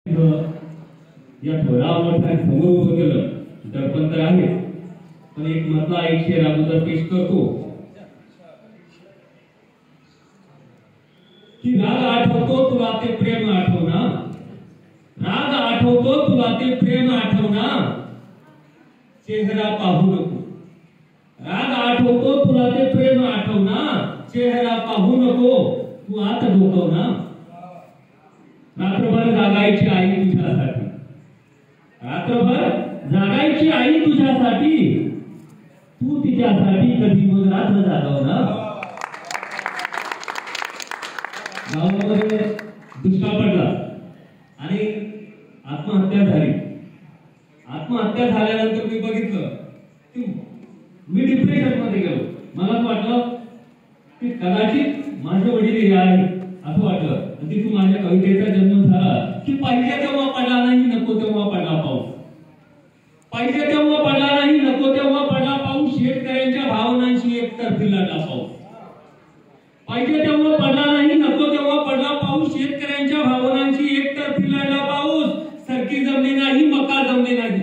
या थोरावर समोर उभं केलं दर्पण तर आहे, पण एक मधला एक शेर अगोदर पेश करतो की राग आठवतो तुला ते प्रेम आठवना, राग आठवतो तुला ते प्रेम आठवना, चेहरा पाहू नको, राग आठवतो तुला ते प्रेम आठवना, चेहरा पाहू नको, तू आत डोकवना, रात्रभर जागायची आई तुझ्यासाठी, रात्रभर जागायची आई तुझ्यासाठी, तू तिच्यासाठी कधी मग रात्र जागवना. गावामध्ये दुष्काळ पडला आणि आत्महत्या झाली. आत्महत्या झाल्यानंतर मी बघितलं की मी डिप्रेशन मध्ये गेलो. मला वाटलं की कदाचित माझे वडील हे आहे असं वाटलं. तिथून माझ्या कवितेचा जन्म झाला की पाहिजे तेव्हा पडला नाही, नको तेव्हा पडला पाऊस, पाहिजे तेव्हा पडला नाही, नको तेव्हा पडला पाऊस, शेतकऱ्यांच्या भावनांशी एकतर्फी लढला पाऊस, पाहिजे तेव्हा पडला नाही, नको तेव्हा पडला पाऊस, शेतकऱ्यांच्या भावनांशी एकतर्फी लढला पाऊस, सरकी जमली नाही, मका जमली नाही,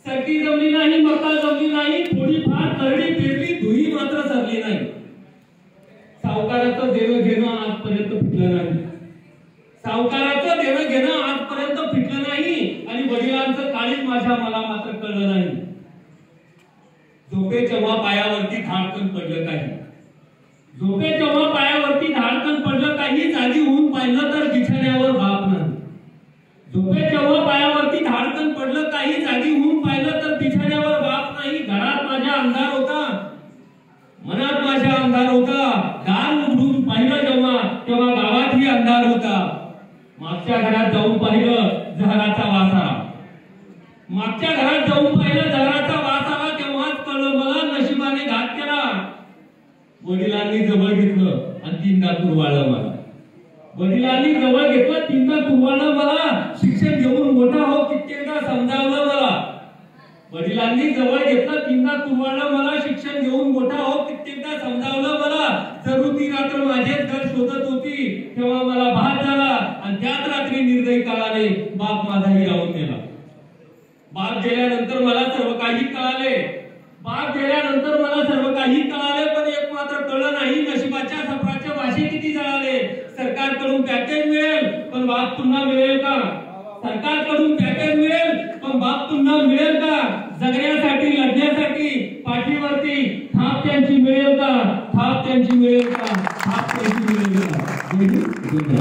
सरकी जमली नाही, मका जमली नाही, थोडीफार करडी पेरली, धुई मात्र सरली नाही, सावकाराचं देणं घेणं आजपर्यंत फिटलं नाही, सावकाराचं देणं घेणं आजपर्यंत फिटलं नाही आणि वडिलांचं काळीज मला मात्र कळलं नाही. झोपे जेव्हा पायावरती धाडकन पडलं काही, झोपे जेव्हा पायावरती धाडकन पडलं काही, जागी होऊन पाहिलं तर बिछाण्यावर बाप नाही, झोपे जेव्हा पायावरती धाडकन पडलं काही, जागी होऊन पाहिलं तर बिछाण्यावर बाप नाही. घरात माझ्या अंधार होता, मनात माझ्या अंधार होता, दार उघडून पाहिलं जेव्हा तेव्हा गावातही अंधार होता. मागच्या घरात जाऊन पाहिलं जहराचा वास आला, मागच्या घरात जाऊन पाहिलं जहराचा वास आला, तेव्हाच कळलं मला नशिबाने घात केला. वडिलांनी जवळ घेतलं आणि तीनदा कुरवाळलं मला, वडिलांनी जवळ घेतलं, तीनदा कुरवाळलं मला, शिक्षण घेऊन मोठा हो कित्येकदा समजावलं मला, वडिलांनी जवळ घेतलं, तीनदा कुरवाळलं मला, शिक्षण घेऊन मोठा हो कित्येकदा समजावलं मला. जरूर ती रात्र माझेच घर शोधत होती, तेव्हा मला भात झाला आणि त्याच रात्री निर्दयी काळाने बाप माझाही राहून गेला. बाप गेल्यानंतर मला सर्व काही कळाले, बाप गेल्यानंतर मला सर्व काही कळाले, पण एक मात्र कळलं नाही, नशिबाच्या सफराच्या वाशी किती जळाले. सरकारकडून पॅकेज मिळेल पण बाप पुन्हा मिळेल का, सरकारकडून पॅकेज मिळेल पण बाप पुन्हा मिळेल का, जगण्यासाठी लढण्यासाठी पाठीवरती थाप त्यांची मिळेल का, थाप त्यांची मिळेल का, थाप त्यांची मिळेल का.